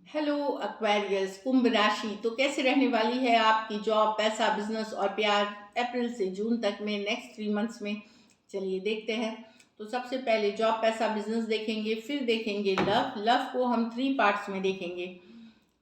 Hello Aquarius कुंभ राशि। तो कैसे रहने वाली है आपकी जॉब, पैसा, बिजनेस और प्यार अप्रैल से जून तक में, नेक्स्ट 3 मंथ्स में? चलिए देखते हैं। तो सबसे पहले जॉब, पैसा, बिजनेस देखेंगे, फिर देखेंगे लव। लव को हम 3 पार्ट्स में देखेंगे।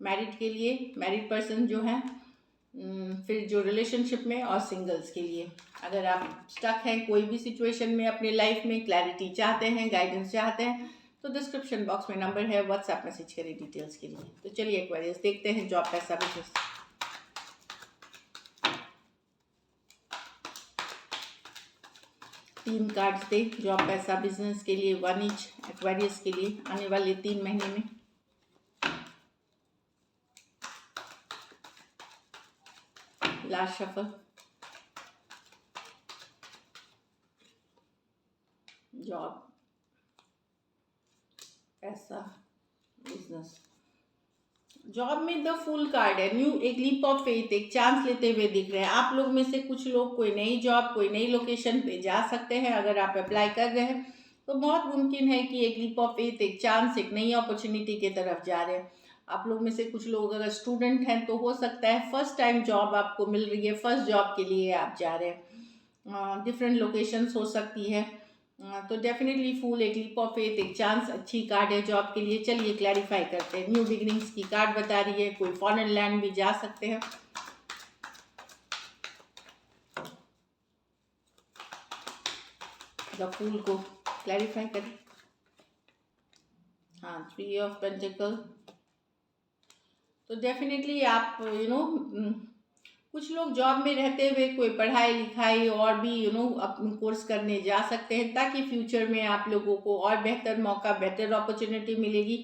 मैरिड के लिए, मैरिड पर्सन जो है, फिर जो रिलेशनशिप में, और सिंगल्स के लिए। अगर आप स्टक हैं कोई भी सिचुएशन में अपने लाइफ में, क्लैरिटी चाहते हैं, गाइडेंस चाहते हैं, तो डिस्क्रिप्शन बॉक्स में नंबर है, व्हाट्सएप मैसेज करें डिटेल्स के लिए। तो चलिए एक्वेरियस देखते हैं जॉब, पैसा, बिजनेस। 3 कार्ड्स दे जॉब, पैसा, बिजनेस के लिए, 1 ईच एक्वेरियस के लिए आने वाले 3 महीने में। Last shuffle. जॉब, पैसा, बिजनेस। जॉब में द फुल कार्ड है, न्यू, एक लीप ऑफ फेथ, एक चांस लेते हुए दिख रहे हैं। आप लोग में से कुछ लोग कोई नई जॉब, कोई नई लोकेशन पे जा सकते हैं। अगर आप अप्लाई कर रहे हैं तो बहुत मुमकिन है कि एक लीप ऑफ फेथ, एक चांस, एक नई अपॉर्चुनिटी की तरफ जा रहे हैं। आप लोग में से कुछ लोग अगर स्टूडेंट हैं तो हो सकता है फर्स्ट टाइम जॉब आपको मिल रही है, फर्स्ट जॉब के लिए आप जा रहे हैं। डिफरेंट लोकेशंस हो सकती है। तो डेफिनेटली फूल, एक लीप ऑफ फेथ, एक चांस, अच्छी कार्ड है जॉब के लिए। चलिए क्लैरिफाई करते हैं। न्यू बिगिनिंग्स की कार्ड बता रही है, कोई फॉरेन लैंड भी जा सकते हैं। द फूल को क्लैरिफाई करें। हाँ, 3 ऑफ पेंटिकल। तो डेफिनेटली आप कुछ लोग जॉब में रहते हुए कोई पढ़ाई लिखाई और भी अपने कोर्स करने जा सकते हैं, ताकि फ्यूचर में आप लोगों को और बेहतर मौका, बेटर अपॉर्चुनिटी मिलेगी।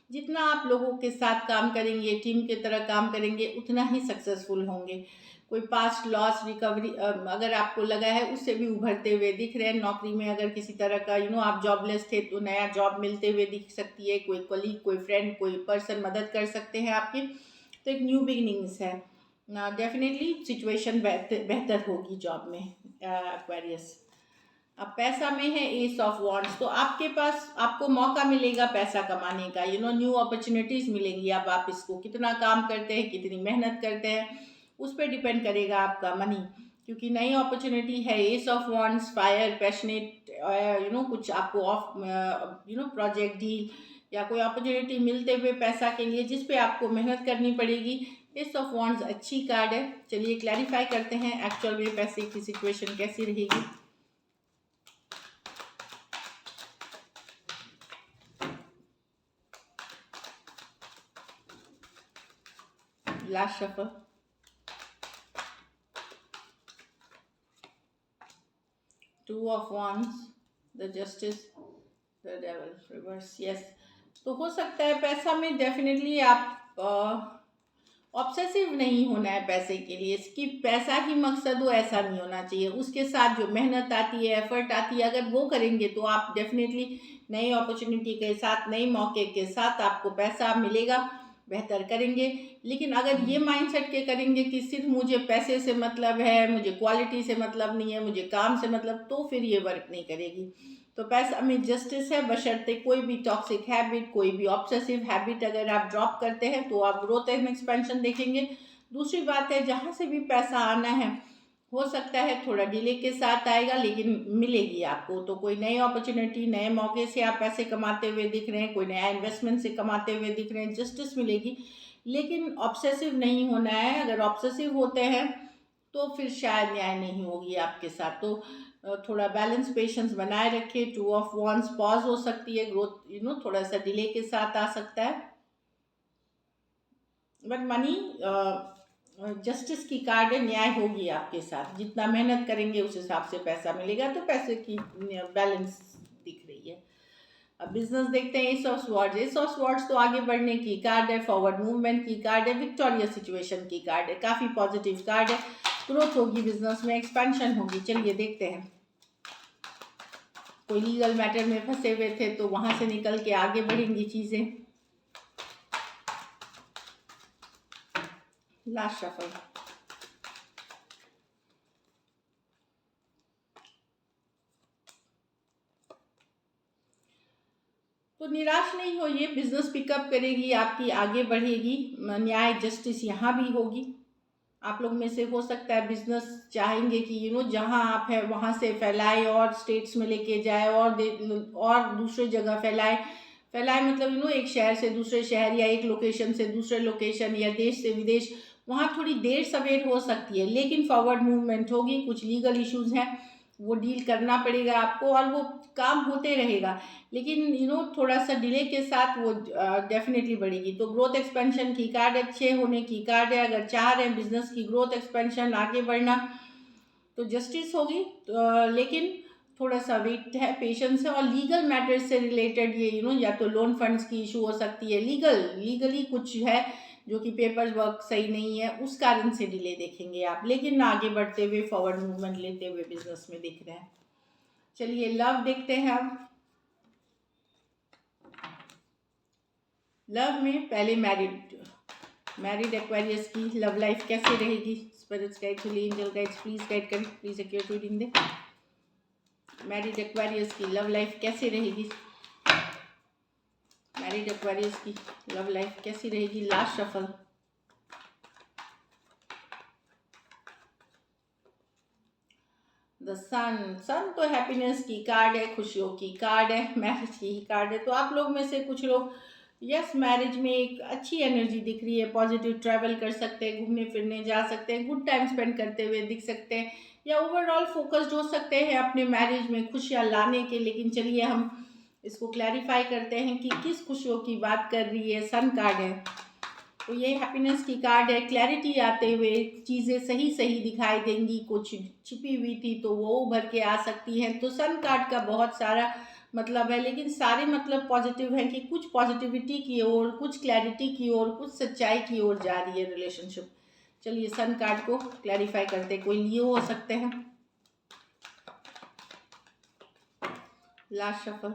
जितना आप लोगों के साथ काम करेंगे, टीम की तरह काम करेंगे, उतना ही सक्सेसफुल होंगे। कोई पास्ट लॉस रिकवरी अगर आपको लगा है, उससे भी उभरते हुए दिख रहे हैं। नौकरी में अगर किसी तरह का आप जॉबलेस थे तो नया जॉब मिलते हुए दिख सकती है। कोई कलीग, कोई फ्रेंड, कोई पर्सन मदद कर सकते हैं आपकी। तो एक न्यू बिगिनिंग्स है। डेफिनेटली सिचुएशन बेहतर होगी जॉब में एक्वेरियस। अब पैसा में है एस ऑफ वॉन्ड्स। तो आपके पास, आपको मौका मिलेगा पैसा कमाने का, न्यू अपॉर्चुनिटीज मिलेंगी। अब आप इसको कितना काम करते हैं, कितनी मेहनत करते हैं, उस पर डिपेंड करेगा आपका मनी। क्योंकि नई अपॉर्चुनिटी है, S of wands, fire, passionate, कुछ आपको ऑफ प्रोजेक्ट डील या कोई अपॉर्चुनिटी मिलते हुए पैसा के लिए, जिस पे आपको मेहनत करनी पड़ेगी। एस ऑफ वॉन्ड्स अच्छी कार्ड है। चलिए क्लैरिफाई करते हैं एक्चुअल में पैसे की सिचुएशन कैसी रहेगी। Last shuffle. Two of wands, the justice, the devil reverse. Yes, तो हो सकता है पैसा में डेफिनेटली आप ऑब्सेसिव नहीं होना है पैसे के लिए, इसकी पैसा ही मकसद हो ऐसा नहीं होना चाहिए। उसके साथ जो मेहनत आती है, एफर्ट आती है, अगर वो करेंगे तो आप डेफिनेटली नई अपॉर्चुनिटी के साथ, नए मौके के साथ आपको पैसा मिलेगा, बेहतर करेंगे। लेकिन अगर ये माइंडसेट के करेंगे कि सिर्फ मुझे पैसे से मतलब है, मुझे क्वालिटी से मतलब नहीं है, मुझे काम से मतलब, तो फिर ये वर्क नहीं करेगी। तो पैसा में जस्टिस है, बशर्ते कोई भी टॉक्सिक हैबिट, कोई भी ऑब्सेसिव हैबिट अगर आप ड्रॉप करते हैं तो आप ग्रोथ एंड एक्सपेंशन देखेंगे। दूसरी बात है, जहाँ से भी पैसा आना है, हो सकता है थोड़ा डिले के साथ आएगा, लेकिन मिलेगी आपको। तो कोई नई अपॉर्चुनिटी, नए मौके से आप पैसे कमाते हुए दिख रहे हैं, कोई नया इन्वेस्टमेंट से कमाते हुए दिख रहे हैं, जस्टिस मिलेगी। लेकिन ऑब्सेसिव नहीं होना है। अगर ऑब्सेसिव होते हैं तो फिर शायद न्याय नहीं होगी आपके साथ। तो थोड़ा बैलेंस, पेशेंस बनाए रखें। टू ऑफ वॉन्ड्स पॉज हो सकती है, ग्रोथ थोड़ा सा डिले के साथ आ सकता है। बट मनी जस्टिस की कार्ड है, न्याय होगी आपके साथ। जितना मेहनत करेंगे उस हिसाब से पैसा मिलेगा। तो पैसे की बैलेंस दिख रही है। अब बिजनेस देखते हैं। S of swords. S of swords तो आगे बढ़ने की कार्ड है, फॉरवर्ड मूवमेंट की कार्ड है, विक्टोरियस सिचुएशन की कार्ड है, काफ़ी पॉजिटिव कार्ड है। ग्रोथ होगी बिजनेस में, एक्सपेंशन होगी। चलिए देखते हैं। कोई लीगल मैटर में फंसे हुए थे तो वहां से निकल के आगे बढ़ेंगी चीज़ें। Last shuffle. तो निराश नहीं होइए, बिजनेस पिकअप करेगी, आपकी आगे बढ़ेगी, न्याय जस्टिस यहाँ भी होगी। आप लोग में से हो सकता है बिजनेस चाहेंगे कि जहाँ आप है वहाँ से फैलाए और स्टेट्स में लेके जाए और दूसरे जगह फैलाए। फैलाए मतलब एक शहर से दूसरे शहर या एक लोकेशन से दूसरे लोकेशन या देश से विदेश, वहाँ थोड़ी देर सवेर हो सकती है लेकिन फॉरवर्ड मूवमेंट होगी। कुछ लीगल इश्यूज हैं, वो डील करना पड़ेगा आपको और वो काम होते रहेगा, लेकिन थोड़ा सा डिले के साथ वो डेफिनेटली बढ़ेगी। तो ग्रोथ एक्सपेंशन की कार्ड, अच्छे होने की कार्ड है। अगर चाह रहे हैं बिजनेस की ग्रोथ एक्सपेंशन आगे बढ़ना तो जस्टिस होगी, तो लेकिन थोड़ा सा वेट है, पेशेंस है। और लीगल मैटर्स से रिलेटेड ये या तो लोन फंड्स की इशू हो सकती है, लीगली कुछ है जो कि पेपर वर्क सही नहीं है, उस कारण से डिले देखेंगे आप, लेकिन आगे बढ़ते हुए फॉरवर्ड मूवमेंट लेते हुए बिजनेस में दिख रहे हैं। चलिए लव देखते हैं अब। लव में पहले मैरिड एक्वेरियस की लव लाइफ कैसे रहेगी। Spirits guide, holy angel guides please guide करें, प्लीज एक्यूरेट रीडिंग दे। मैरिड एक्वेरियस की लव लाइफ कैसे रहेगी। मैरिड एक्वेरियस की लव लाइफ कैसी रहेगी। Last shuffle. द सन तो हैप्पीनेस की कार्ड है, खुशियों की कार्ड है, मैरिज की ही कार्ड है। तो आप लोग में से कुछ लोग यस मैरिज में एक अच्छी एनर्जी दिख रही है, पॉजिटिव ट्रैवल कर सकते हैं, घूमने फिरने जा सकते हैं, गुड टाइम स्पेंड करते हुए दिख सकते हैं, या ओवरऑल फोकस्ड हो सकते हैं अपने मैरिज में खुशियाँ लाने के। लेकिन चलिए हम इसको क्लैरिफाई करते हैं कि किस खुशियों की बात कर रही है। सन कार्ड है तो ये हैप्पीनेस की कार्ड है। क्लैरिटी आते हुए चीज़ें सही सही दिखाई देंगी, कुछ छिपी हुई थी तो वो उभर के आ सकती हैं। तो सन कार्ड का बहुत सारा मतलब है, लेकिन सारे मतलब पॉजिटिव है कि कुछ पॉजिटिविटी की ओर, कुछ क्लैरिटी की ओर, कुछ सच्चाई की ओर जा रही है रिलेशनशिप। चलिए सन कार्ड को क्लैरिफाई करते हैं। कोई लियो हो सकते हैं। Last shuffle.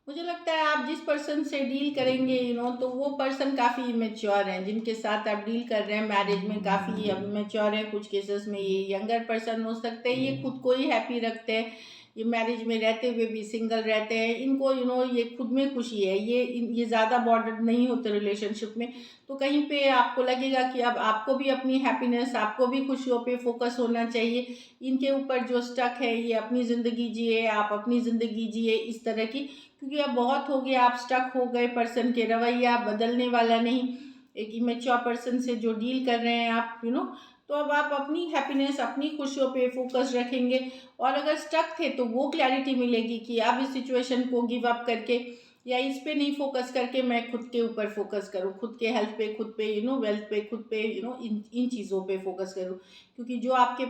मुझे लगता है आप जिस पर्सन से डील करेंगे तो वो पर्सन काफ़ी इमेच्योर हैं, जिनके साथ आप डील कर रहे हैं मैरिज में काफ़ी इमेच्योर हैं। कुछ केसेस में ये यंगर पर्सन हो सकते हैं, ये खुद को ही हैप्पी रखते हैं, ये मैरिज में रहते हुए भी सिंगल रहते हैं, इनको ये खुद में खुशी है, ये ज़्यादा बॉर्डर नहीं होते रिलेशनशिप में। तो कहीं पे आपको लगेगा कि अब आपको भी अपनी हैप्पीनेस, आपको भी खुशियों पे फोकस होना चाहिए। इनके ऊपर जो स्टक है ये अपनी ज़िंदगी जिए, आप अपनी ज़िंदगी जिए इस तरह की, क्योंकि अब बहुत हो गया, आप स्टक हो गए। पर्सन के रवैया बदलने वाला नहीं। एक इमेच्योर पर्सन से जो डील कर रहे हैं आप तो अब आप अपनी हैप्पीनेस, अपनी खुशियों पे फोकस रखेंगे। और अगर स्टक थे तो वो क्लैरिटी मिलेगी कि अब इस सिचुएशन को गिव अप करके या इस पे नहीं फोकस करके मैं खुद के ऊपर फोकस करूँ, खुद के हेल्थ पे, खुद पे वेल्थ पे, खुद पे इन चीज़ों पे फोकस करूँ। क्योंकि जो आपके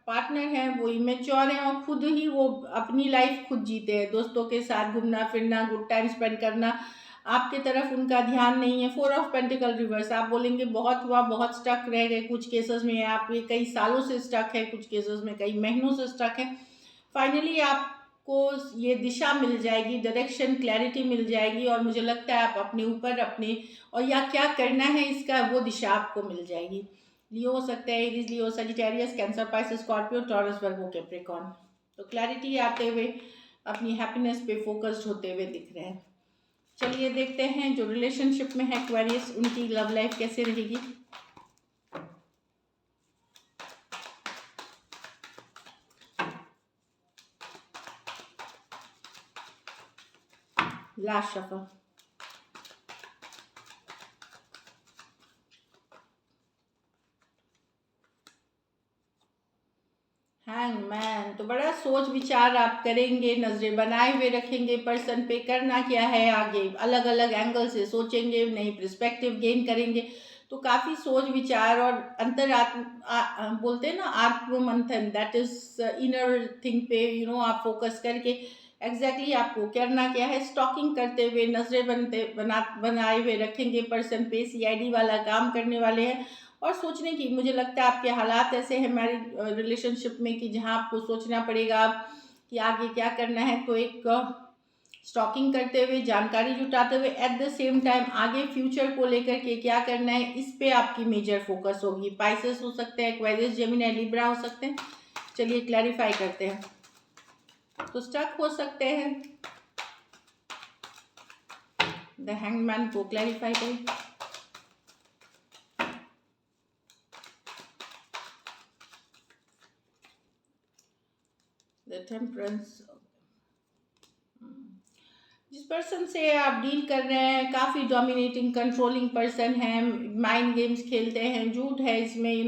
पार्टनर हैं वो इमेच्योर हैं और खुद ही वो अपनी लाइफ खुद जीते हैं। दोस्तों के साथ घूमना फिरना, गुड टाइम स्पेंड करना, आपके तरफ उनका ध्यान नहीं है। 4 ऑफ पेंटिकल रिवर्स। आप बोलेंगे बहुत हुआ, बहुत स्टक रह गए। कुछ केसेस में आप ये कई सालों से स्टक है, कुछ केसेस में कई महीनों से स्टक है। फाइनली आपको ये दिशा मिल जाएगी, डायरेक्शन, क्लैरिटी मिल जाएगी, और मुझे लगता है आप अपने ऊपर अपने और या क्या करना है इसका वो दिशा आपको मिल जाएगी। लियो हो सकता है, Aries, Leo, Sagittarius, Cancer, Pisces, Scorpio, Taurus, Virgo, Capricorn. तो क्लैरिटी आते हुए अपनी हैप्पीनेस पे फोकस्ड होते हुए दिख रहे हैं। चलिए देखते हैं जो रिलेशनशिप में है एक्वेरियस, उनकी लव लाइफ कैसे रहेगी। Last shuffle. हैंगमैन। तो बड़ा सोच विचार आप करेंगे, नजरें बनाए हुए रखेंगे पर्सन पे, करना क्या है आगे, अलग अलग एंगल से सोचेंगे, नई पर्सपेक्टिव गेन करेंगे। तो काफ़ी सोच विचार और अंतरात्म बोलते हैं ना, आत्म मंथन, दैट इज इनर थिंग पे आप फोकस करके एग्जैक्टली आपको करना क्या है, स्टॉकिंग करते हुए नजरें बनाए हुए रखेंगे पर्सन पे। सीआईडी वाला काम करने वाले हैं और सोचने की, मुझे लगता है आपके हालात ऐसे हैं मैरिज रिलेशनशिप में कि जहाँ आपको सोचना पड़ेगा कि आगे क्या करना है। तो एक स्टॉकिंग करते हुए, जानकारी जुटाते हुए, एट द सेम टाइम आगे फ्यूचर को लेकर के क्या करना है इस पे आपकी मेजर फोकस होगी। पाइसेस हो सकते हैं, एक्वेरियस, जेमिनी, लिब्रा हो सकते हैं। चलिए क्लैरिफाई करते हैं। तो स्टक हो सकते हैं, द हैंगमैन को क्लैरिफाई करें। द टेम्परेंस, जिस पर्सन से आप डील कर रहे हैं काफ़ी डोमिनेटिंग कंट्रोलिंग पर्सन है, माइंड गेम्स खेलते हैं, झूठ है इसमें,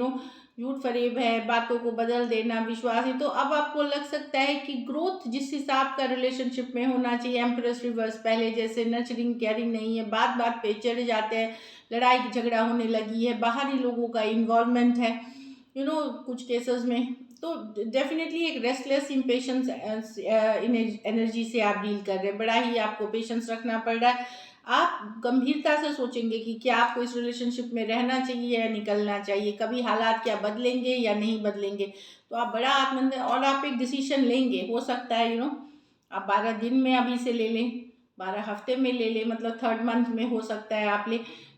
झूठ फरेब है, बातों को बदल देना, विश्वास है। तो अब आपको लग सकता है कि ग्रोथ जिस हिसाब का रिलेशनशिप में होना चाहिए, एम्प्रेस रिवर्स, पहले जैसे नर्चरिंग केयरिंग नहीं है, बात बात पे चढ़ जाते हैं, लड़ाई झगड़ा होने लगी है, बाहरी लोगों का इन्वॉल्वमेंट है कुछ केसेस में। तो डेफिनेटली एक रेस्टलेस इम्पेशंस एनर्जी से आप डील कर रहे हैं, बड़ा ही आपको पेशेंस रखना पड़ रहा है। आप गंभीरता से सोचेंगे कि क्या आपको इस रिलेशनशिप में रहना चाहिए या निकलना चाहिए, कभी हालात क्या बदलेंगे या नहीं बदलेंगे। तो आप बड़ा आत्मनिर्भर और आप एक डिसीजन लेंगे, हो सकता है आप 12 दिन में अभी से ले लें, 12 हफ्ते में ले लें, मतलब 3rd मंथ में हो सकता है आप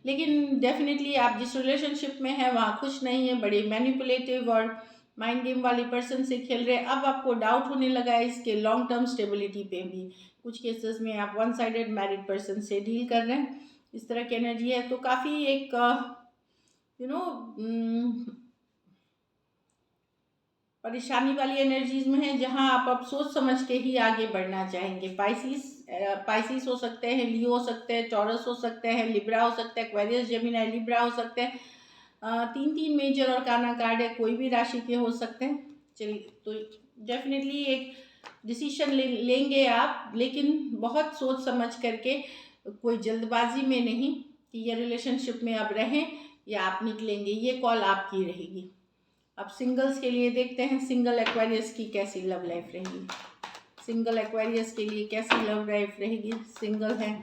लेकिन डेफिनेटली आप जिस रिलेशनशिप में हैं वहाँ खुश नहीं है, बड़े मैनिपुलेटिव और माइंड गेम वाली पर्सन से खेल रहे हैं। अब आपको डाउट होने लगा है इसके लॉन्ग टर्म स्टेबिलिटी पे भी। कुछ केसेस में आप वन साइडेड मैरिड पर्सन से डील कर रहे हैं, इस तरह की एनर्जी है। तो काफ़ी एक परेशानी वाली एनर्जीज में है, जहां आप अब सोच समझ के ही आगे बढ़ना चाहेंगे। पाइसिस हो सकते हैं, लियो हो सकते हैं, टॉरस हो सकते हैं, लिब्रा हो सकते हैं, एक्वेरियस, जेमिनी, लिब्रा हो सकते हैं। 3 मेजर और काना कार्ड है, कोई भी राशि के हो सकते हैं। चलिए, तो डेफिनेटली एक डिसीजन लेंगे आप, लेकिन बहुत सोच समझ करके, कोई जल्दबाजी में नहीं कि ये रिलेशनशिप में अब रहें या आप निकलेंगे, ये कॉल आपकी रहेगी। अब सिंगल्स के लिए देखते हैं, सिंगल एक्वेरियस की कैसी लव लाइफ रहेगी। सिंगल एक्वेरियस के लिए कैसी लव लाइफ रहेगी, सिंगल है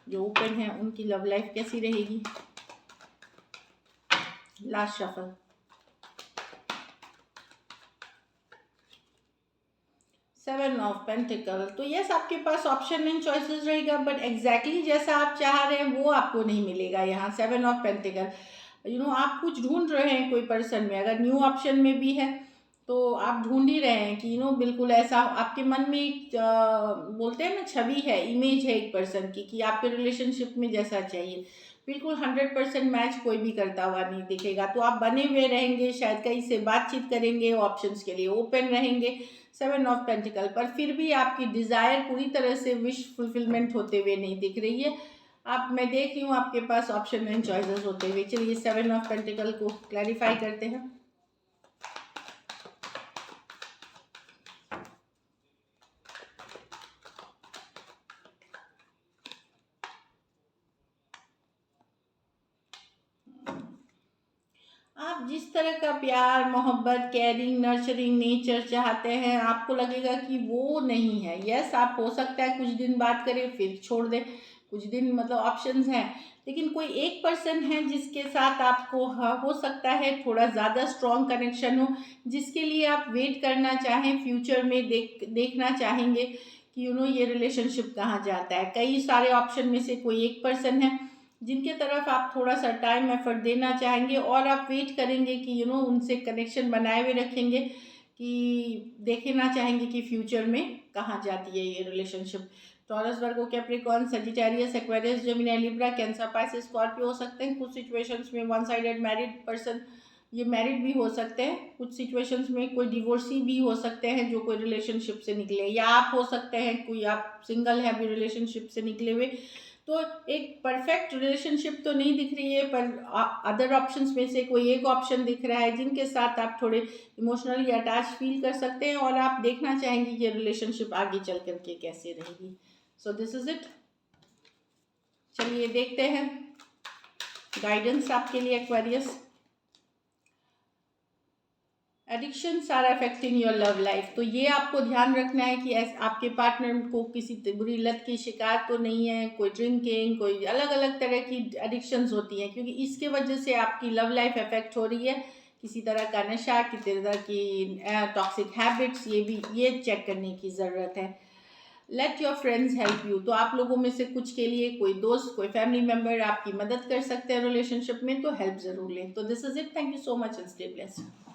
जो ओपन है उनकी लव लाइफ कैसी रहेगी। Last shuffle, seven of pentacle. तो यस, आपके पास ऑप्शन एंड चॉइसेस रहेगा, बट एग्जैक्टली जैसा आप चाह रहे हैं वो आपको नहीं मिलेगा। यहाँ 7 ऑफ पेंटिकल, आप कुछ ढूंढ रहे हैं कोई पर्सन में, अगर न्यू ऑप्शन में भी है तो आप ढूंढ ही रहे हैं कि बिल्कुल ऐसा आपके मन में एक बोलते हैं ना, छवि है, इमेज है एक पर्सन की कि आपके रिलेशनशिप में जैसा चाहिए। बिल्कुल 100% मैच कोई भी करता हुआ नहीं दिखेगा। तो आप बने हुए रहेंगे, शायद कहीं से बातचीत करेंगे, ऑप्शंस के लिए ओपन रहेंगे 7 ऑफ पेंटिकल पर, फिर भी आपकी डिज़ायर पूरी तरह से विश फुलफिलमेंट होते हुए नहीं दिख रही है। मैं देख रही हूँ आपके पास ऑप्शन एंड चॉइसेस होते हुए। चलिए 7 ऑफ पेंटिकल को क्लैरिफाई करते हैं। आप जिस तरह का प्यार, मोहब्बत, केयरिंग, नर्चरिंग नेचर चाहते हैं, आपको लगेगा कि वो नहीं है। यस, आप हो सकता है कुछ दिन बात करें फिर छोड़ दें, कुछ दिन मतलब ऑप्शंस हैं, लेकिन कोई एक पर्सन है जिसके साथ आपको हो सकता है थोड़ा ज़्यादा स्ट्रॉन्ग कनेक्शन हो, जिसके लिए आप वेट करना चाहें, फ्यूचर में देखना चाहेंगे कि ये रिलेशनशिप कहाँ जाता है। कई सारे ऑप्शन में से कोई एक पर्सन है जिनके तरफ आप थोड़ा सा टाइम एफर्ट देना चाहेंगे, और आप वेट करेंगे कि उनसे कनेक्शन बनाए हुए रखेंगे, कि देखना चाहेंगे कि फ्यूचर में कहाँ जाती है ये relationship. Taurus, Virgo, Capricorn, Sagittarius, Aquarius, Gemini, Libra, Cancer, Pisces, Scorpio हो सकते हैं। कुछ सिचुएशंस में वन साइडेड मैरिड पर्सन, ये मैरिड भी हो सकते हैं। कुछ सिचुएशंस में कोई डिवोर्सी भी हो सकते हैं जो कोई रिलेशनशिप से निकले, या आप हो सकते हैं कोई आप सिंगल है अभी रिलेशनशिप से निकले हुए। तो एक परफेक्ट रिलेशनशिप तो नहीं दिख रही है, पर अदर ऑप्शंस में से कोई एक ऑप्शन दिख रहा है जिनके साथ आप थोड़े इमोशनली अटैच फील कर सकते हैं, और आप देखना चाहेंगे कि रिलेशनशिप आगे चल करके कैसे रहेगी। So this is it. चलिए देखते हैं गाइडेंस आपके लिए Aquarius. Addictions are affecting your love life. तो ये आपको ध्यान रखना है कि आपके पार्टनर को किसी बुरी लत की शिकायत तो नहीं है, कोई ड्रिंकिंग, कोई अलग अलग तरह की एडिक्शंस होती हैं, क्योंकि इसके वजह से आपकी लव लाइफ अफेक्ट हो रही है। किसी तरह का नशा, किसी तरह की टॉक्सिक हैबिट्स, ये चेक करने की ज़रूरत है। Let your friends help you. तो आप लोगों में से कुछ के लिए कोई दोस्त, कोई फैमिली मेंबर आपकी मदद कर सकते हैं रिलेशनशिप में, तो हेल्प ज़रूर लें। तो this is it. Thank you so much and stay blessed.